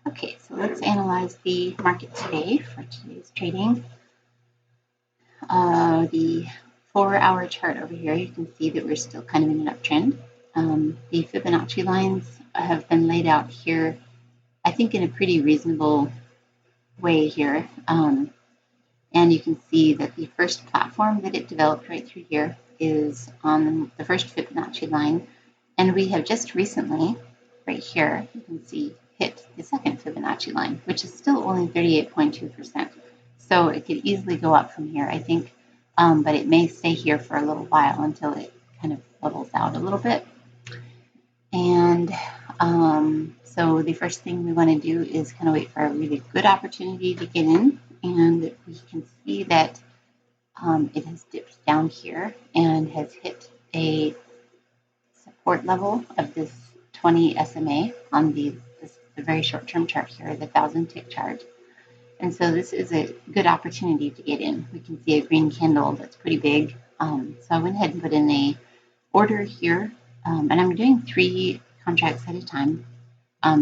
Okay, so let's analyze the market today for today's trading. The 4-hour chart over here, you can see that we're still kind of in an uptrend. The Fibonacci lines have been laid out here, I think, in a pretty reasonable way here. And you can see that the first platform that it developed right through here is on the first Fibonacci line. And we have just recently, right here, you can see, hit the second Fibonacci line, which is still only 38.2%. So it could easily go up from here, I think, but it may stay here for a little while until it kind of levels out a little bit. And so the first thing we want to do is kind of wait for a really good opportunity to get in. And we can see that it has dipped down here and has hit a support level of this 20 SMA on the very short-term chart here, the 1,000-tick chart. And so this is a good opportunity to get in. We can see a green candle that's pretty big. So I went ahead and put in a order here, and I'm doing 3 contracts at a time,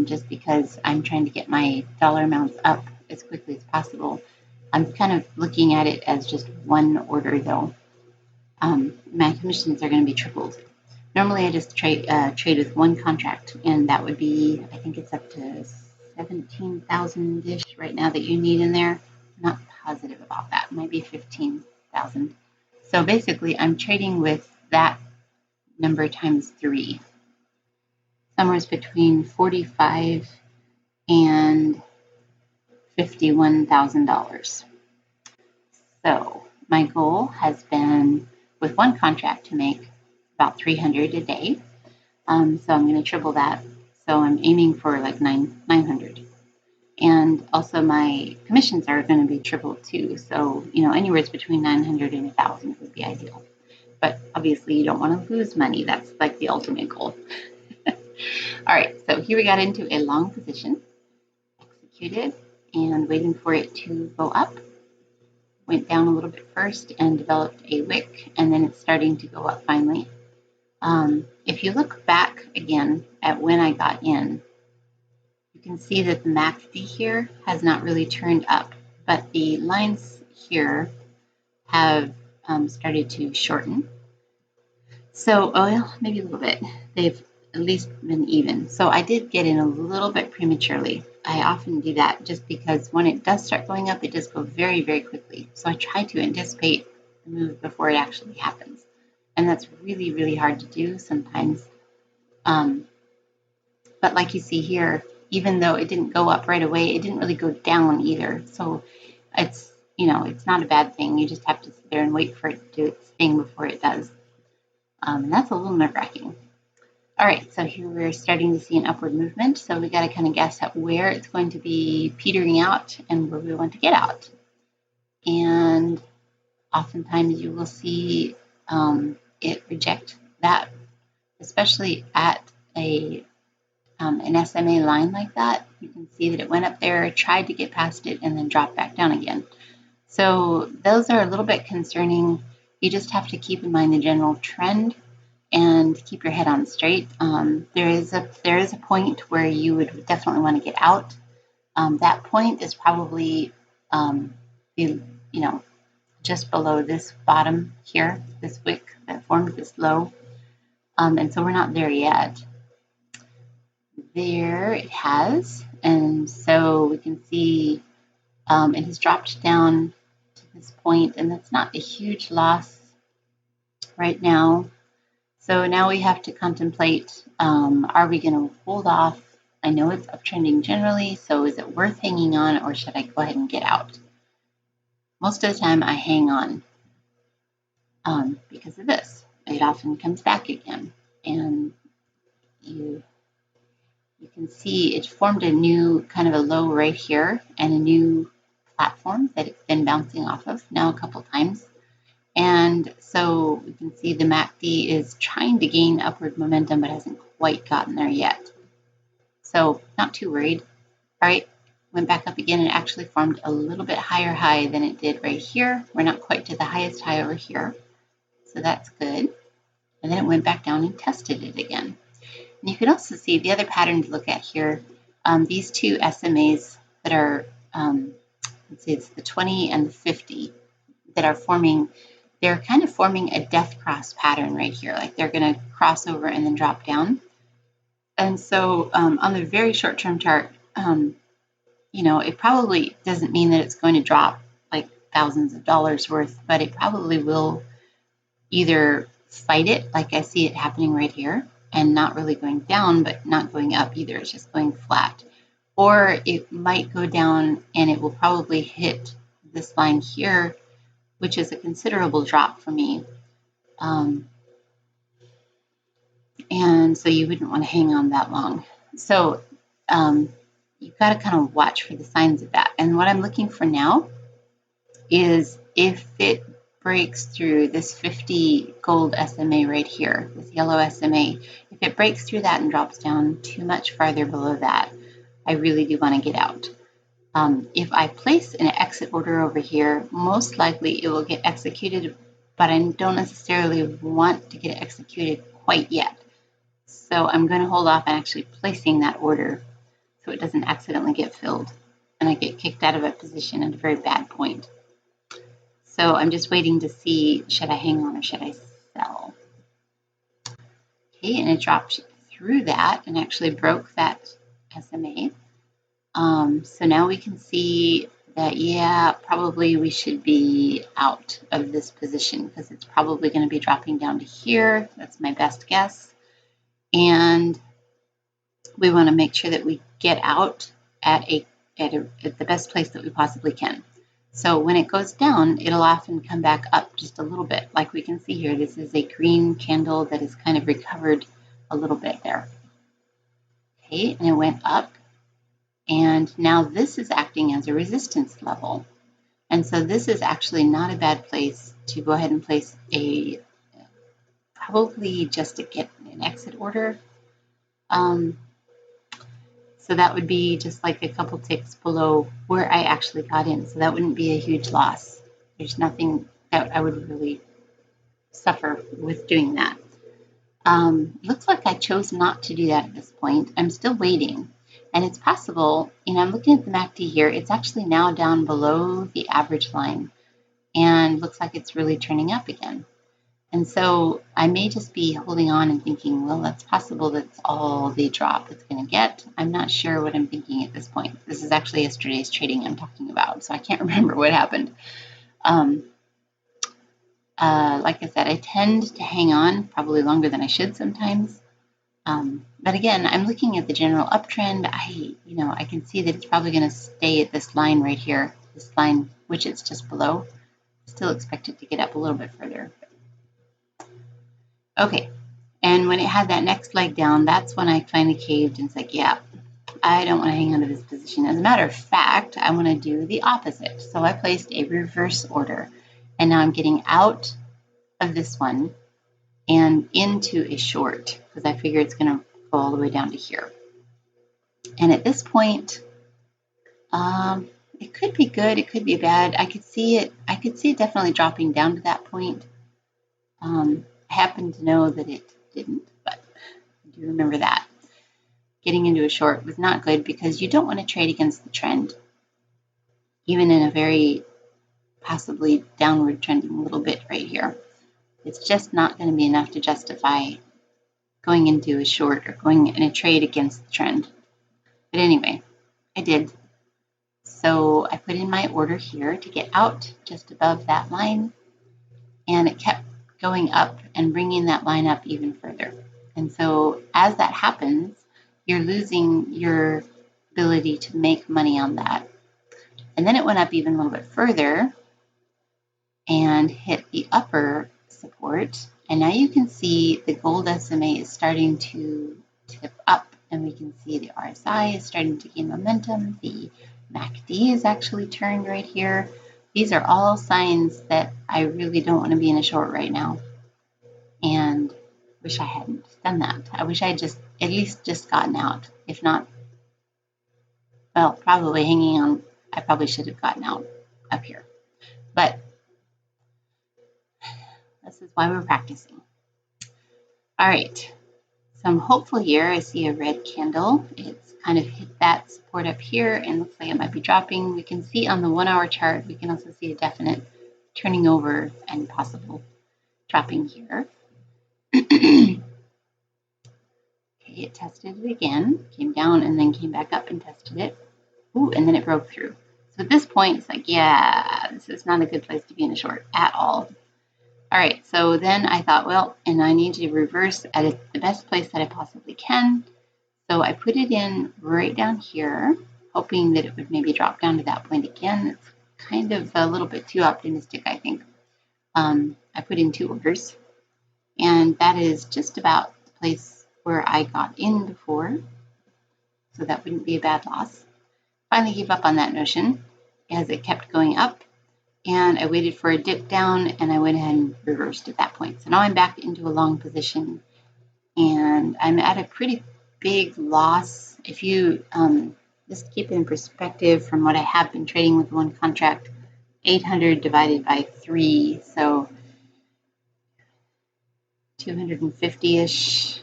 just because I'm trying to get my dollar amounts up as quickly as possible. I'm kind of looking at it as just one order though. My commissions are going to be tripled. Normally I just trade with one contract, and that would be, I think it's up to 17,000-ish right now that you need in there. I'm not positive about that. It might be 15,000. So basically I'm trading with that number times 3. Somewhere between $45,000 and $51,000. So my goal has been, with one contract, to make about 300 a day. So I'm going to triple that. So I'm aiming for like 900. And also my commissions are going to be tripled too. So, anywhere between 900 and 1,000 would be ideal. But obviously you don't want to lose money. That's like the ultimate goal. All right, so here we got into a long position, executed, and waiting for it to go up. Went down a little bit first and developed a wick, and then it's starting to go up finally. If you look back again at when I got in, you can see that the MACD here has not really turned up, but the lines here have started to shorten. So, maybe a little bit. They've at least been even. So I did get in a little bit prematurely. I often do that just because when it does start going up, it does go very, very quickly. So I try to anticipate the move before it actually happens. And that's really, really hard to do sometimes. But like you see here, even though it didn't go up right away, it didn't really go down either. So it's, it's not a bad thing. You just have to sit there and wait for it to do its thing before it does. And that's a little nerve-wracking. All right, so here we're starting to see an upward movement. So we got to kind of guess at where it's going to be petering out and where we want to get out. And oftentimes you will see it reject that, especially at an SMA line like that. You can see that it went up there, tried to get past it, and then dropped back down again. So those are a little bit concerning. You just have to keep in mind the general trend and keep your head on straight. There is a point where you would definitely want to get out. That point is probably just below this bottom here, this wick that formed this low. And so we're not there yet. There it has, and so we can see it has dropped down to this point, and that's not a huge loss right now. So now we have to contemplate, are we going to hold off? I know it's uptrending generally, so is it worth hanging on, or should I go ahead and get out? Most of the time I hang on because of this. It often comes back again, and you can see it formed a new kind of a low right here and a new platform that it's been bouncing off of now a couple times. And so we can see the MACD is trying to gain upward momentum, but hasn't quite gotten there yet. So not too worried. All right, went back up again and actually formed a little bit higher high than it did right here. We're not quite to the highest high over here. So that's good. And then it went back down and tested it again. And you can also see the other pattern to look at here. these two SMAs that are, let's see, it's the 20 and the 50 that are forming, they're kind of forming a death cross pattern right here. Like they're going to cross over and then drop down. And so on the very short-term chart, it probably doesn't mean that it's going to drop like thousands of dollars worth, but it probably will either fight it, like I see it happening right here, and not really going down, but not going up either. It's just going flat. Or it might go down and it will probably hit this line here, which is a considerable drop for me. And so you wouldn't want to hang on that long. So you've got to kind of watch for the signs of that. And what I'm looking for now is if it breaks through this 50 gold SMA right here, this yellow SMA, if it breaks through that and drops down too much farther below that, I really do want to get out. If I place an exit order over here, most likely it will get executed, but I don't necessarily want to get it executed quite yet. So I'm going to hold off on actually placing that order so it doesn't accidentally get filled and I get kicked out of a position at a very bad point. So I'm just waiting to see, should I hang on or should I sell? Okay, and it dropped through that and actually broke that SMA. So now we can see that, yeah, probably we should be out of this position because it's probably going to be dropping down to here. That's my best guess. And we want to make sure that we get out at the best place that we possibly can. So when it goes down, it'll often come back up just a little bit. Like we can see here, this is a green candle that has kind of recovered a little bit there. Okay, and it went up. And now this is acting as a resistance level. And so this is actually not a bad place to go ahead and place probably just to get an exit order. So that would be just like a couple ticks below where I actually got in. So that wouldn't be a huge loss. There's nothing that I would really suffer with doing that. Looks like I chose not to do that at this point. I'm still waiting. And it's possible, I'm looking at the MACD here, it's actually now down below the average line and looks like it's really turning up again. And so I may just be holding on and thinking, well, that's possible that's all the drop it's going to get. I'm not sure what I'm thinking at this point. This is actually yesterday's trading I'm talking about, so I can't remember what happened. Like I said, I tend to hang on probably longer than I should sometimes. But again, I'm looking at the general uptrend. I can see that it's probably going to stay at this line right here, this line, which it's just below. Still expect it to get up a little bit further. Okay, and when it had that next leg down, that's when I finally caved and said, yeah, I don't want to hang on to this position. As a matter of fact, I want to do the opposite. So I placed a reverse order, and now I'm getting out of this one and into a short because I figure it's going to go all the way down to here. And at this point, it could be good, it could be bad. I could see it definitely dropping down to that point. I happen to know that it didn't, but I do remember that. Getting into a short was not good because you don't want to trade against the trend, even in a very possibly downward trending little bit right here. It's just not going to be enough to justify going into a short or going in a trade against the trend. But anyway, I did. So I put in my order here to get out just above that line, and it kept going up and bringing that line up even further. And so as that happens, you're losing your ability to make money on that. And then it went up even a little bit further and hit the upper support. And now you can see the gold SMA is starting to tip up, and we can see the RSI is starting to gain momentum. The MACD is actually turned right here. These are all signs that I really don't want to be in a short right now. And wish I hadn't done that. I wish I had just at least just gotten out. If not, well, probably hanging on. I probably should have gotten out up here. But this is why we're practicing. All right. I'm hopeful here. I see a red candle. It's kind of hit that support up here and looks like it might be dropping. We can see on the 1 hour chart, we can also see a definite turning over and possible dropping here. Okay, it tested it again, came down and then came back up and tested it. Ooh, and then it broke through. So at this point, it's like, yeah, this is not a good place to be in a short at all. All right, so then I thought, well, and I need to reverse at the best place that I possibly can. So I put it in right down here, hoping that it would maybe drop down to that point again. It's kind of a little bit too optimistic, I think. I put in 2 orders, and that is just about the place where I got in before, so that wouldn't be a bad loss. Finally gave up on that notion as it kept going up, and I waited for a dip down, and I went ahead and reversed at that point. So now I'm back into a long position, and I'm at a pretty big loss. If you just keep it in perspective from what I have been trading with one contract, 800 divided by 3, so $250-ish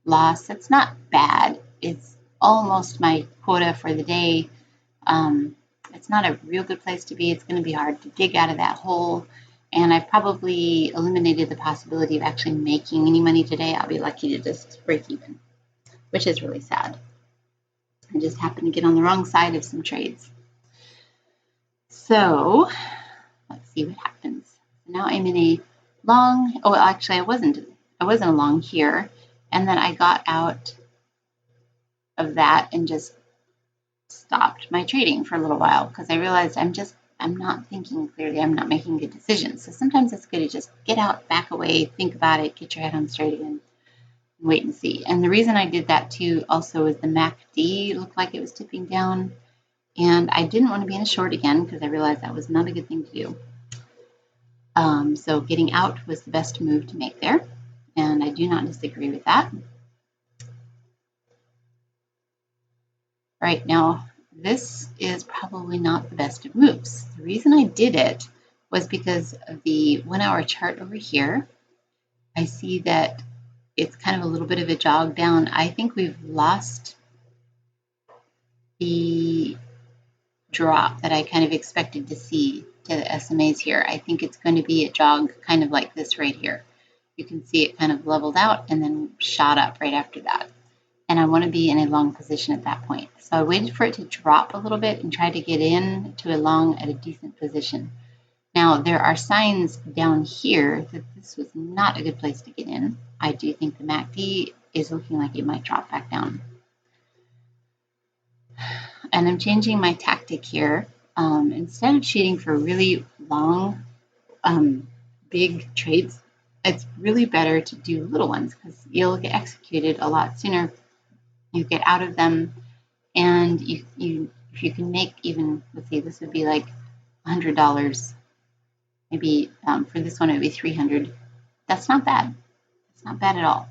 loss. That's not bad. It's almost my quota for the day. It's not a real good place to be. It's going to be hard to dig out of that hole. And I probably eliminated the possibility of actually making any money today. I'll be lucky to just break even, which is really sad. I just happened to get on the wrong side of some trades. So let's see what happens. Now I'm in a long. Oh, actually, I wasn't a long here, and then I got out of that and just stopped my trading for a little while because I realized I'm not thinking clearly. I'm not making good decisions. So sometimes it's good to just get out, back away, think about it, get your head on straight again, and wait and see. And the reason I did that too also is the MACD looked like it was tipping down, and I didn't want to be in a short again because I realized that was not a good thing to do. So getting out was the best move to make there, and I do not disagree with that. Right now, this is probably not the best of moves. The reason I did it was because of the 1 hour chart over here. I see that it's kind of a little bit of a jog down. I think we've lost the drop that I kind of expected to see to the SMAs here. I think it's going to be a jog kind of like this right here. You can see it kind of leveled out and then shot up right after that. And I want to be in a long position at that point. So I waited for it to drop a little bit and tried to get in to a long at a decent position. Now, there are signs down here that this was not a good place to get in. I do think the MACD is looking like it might drop back down. And I'm changing my tactic here. Instead of shooting for really long, big trades, it's really better to do little ones because you'll get executed a lot sooner. You get out of them, and if you can make even, let's see, this would be like $100. Maybe for this one it would be 300. That's not bad. It's not bad at all.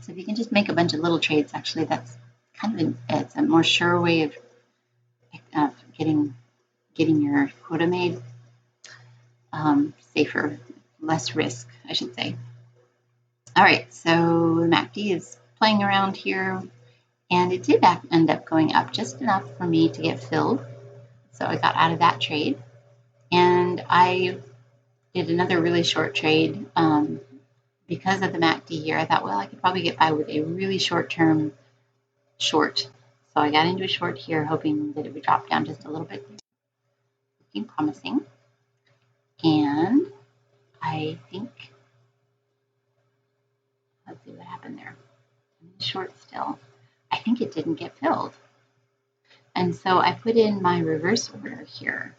So if you can just make a bunch of little trades, actually, that's kind of it's a more sure way of getting your quota made. Safer, less risk, I should say. All right, so the MACD is playing around here, and it did end up going up just enough for me to get filled. So I got out of that trade, and I did another really short trade because of the MACD here. I thought, well, I could probably get by with a really short-term short. So I got into a short here, hoping that it would drop down just a little bit. Looking promising. And I think, let's see what happened there. I'm in short still. I think it didn't get filled. And so I put in my reverse order here,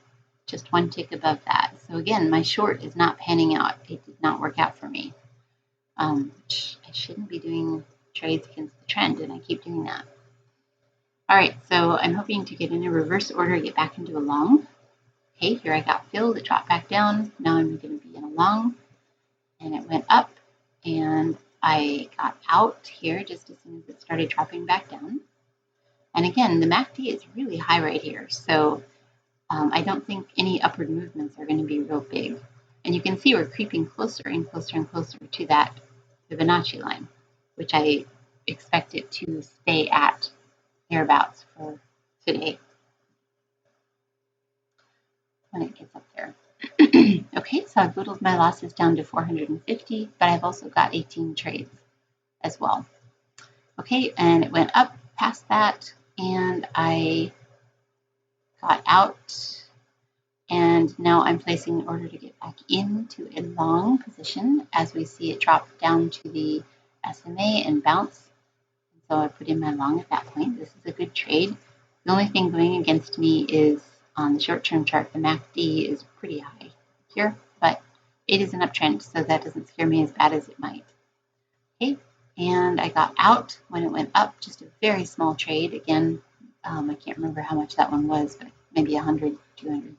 just one tick above that. So again, my short is not panning out. It did not work out for me. Which I shouldn't be doing trades against the trend, and I keep doing that. All right, so I'm hoping to get in a reverse order, get back into a long. Okay, here I got filled, it dropped back down. Now I'm going to be in a long, and it went up, and I got out here just as soon as it started dropping back down. And again, the MACD is really high right here, so I don't think any upward movements are going to be real big. And you can see we're creeping closer and closer and closer to that Fibonacci line. which I expect it to stay at thereabouts for today when it gets up there. Okay, so I've whittled my losses down to 450, but I've also got 18 trades as well. Okay, and it went up past that, and I got out, and now I'm placing an order to get back into a long position as we see it drop down to the SMA and bounce. So I put in my long at that point. This is a good trade. The only thing going against me is on the short-term chart, the MACD is pretty high here, but it is an uptrend, so that doesn't scare me as bad as it might. Okay, and I got out when it went up, just a very small trade. Again, I can't remember how much that one was, but maybe 100, 200.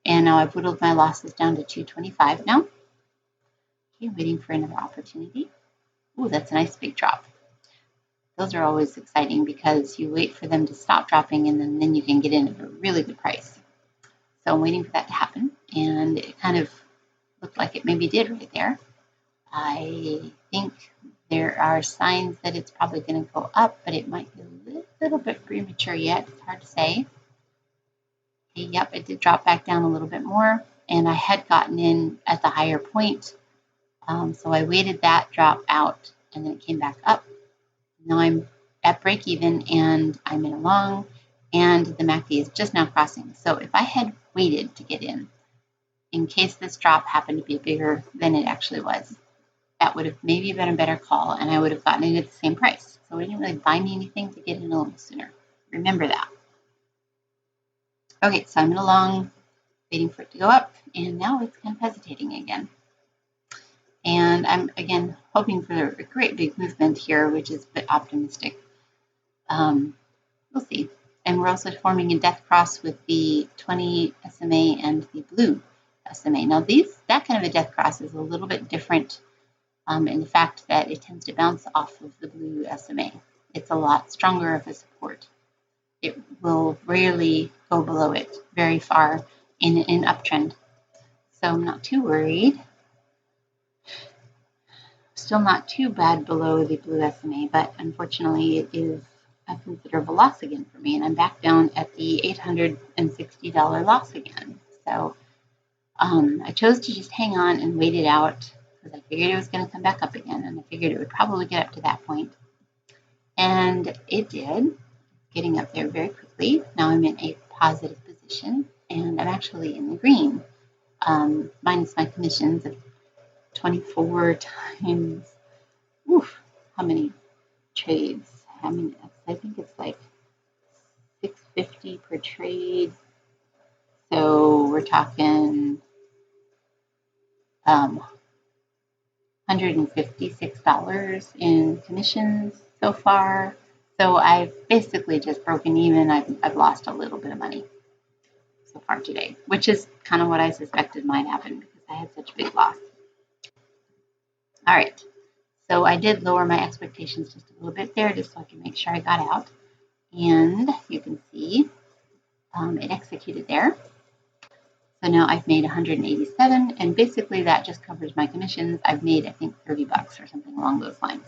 And now I've whittled my losses down to 225 now. Okay, waiting for another opportunity. Ooh, that's a nice big drop. Those are always exciting because you wait for them to stop dropping and then you can get in at a really good price. So I'm waiting for that to happen, and it kind of looked like it maybe did right there. I think there are signs that it's probably going to go up, but it might be a little bit premature yet. It's hard to say. Okay, yep, it did drop back down a little bit more, and I had gotten in at the higher point. So I waited that drop out, and then it came back up. Now I'm at break even, and I'm in a long, and the MACD is just now crossing. So if I had waited to get in case this drop happened to be bigger than it actually was, that would have maybe been a better call, and I would have gotten it at the same price. So it didn't really buy me anything to get in a little sooner. Remember that. Okay, so I'm in a long, waiting for it to go up, and now it's kind of hesitating again. And I'm, again, hoping for a great big movement here, which is a bit optimistic. We'll see. And we're also forming a death cross with the 20 SMA and the blue SMA. Now, that kind of a death cross is a little bit different in the fact that it tends to bounce off of the blue SMA. It's a lot stronger of a support. It will rarely go below it very far in an uptrend. So I'm not too worried. Still not too bad below the blue SMA, but unfortunately it is a considerable loss again for me, and I'm back down at the $860 loss again. So I chose to just hang on and wait it out because I figured it was going to come back up again, and I figured it would probably get up to that point. And it did, getting up there very quickly. Now I'm in a positive position, and I'm actually in the green, minus my commissions of 24 times, how many trades? I think it's like $650 per trade. So we're talking $156 in commissions so far. So I've basically just broken even. I've lost a little bit of money so far today, which is kind of what I suspected might happen because I had such a big loss. All right. So I did lower my expectations just a little bit there just so I can make sure I got out. And you can see it executed there. So now I've made 187, and basically that just covers my commissions. I've made, I think, $30 or something along those lines.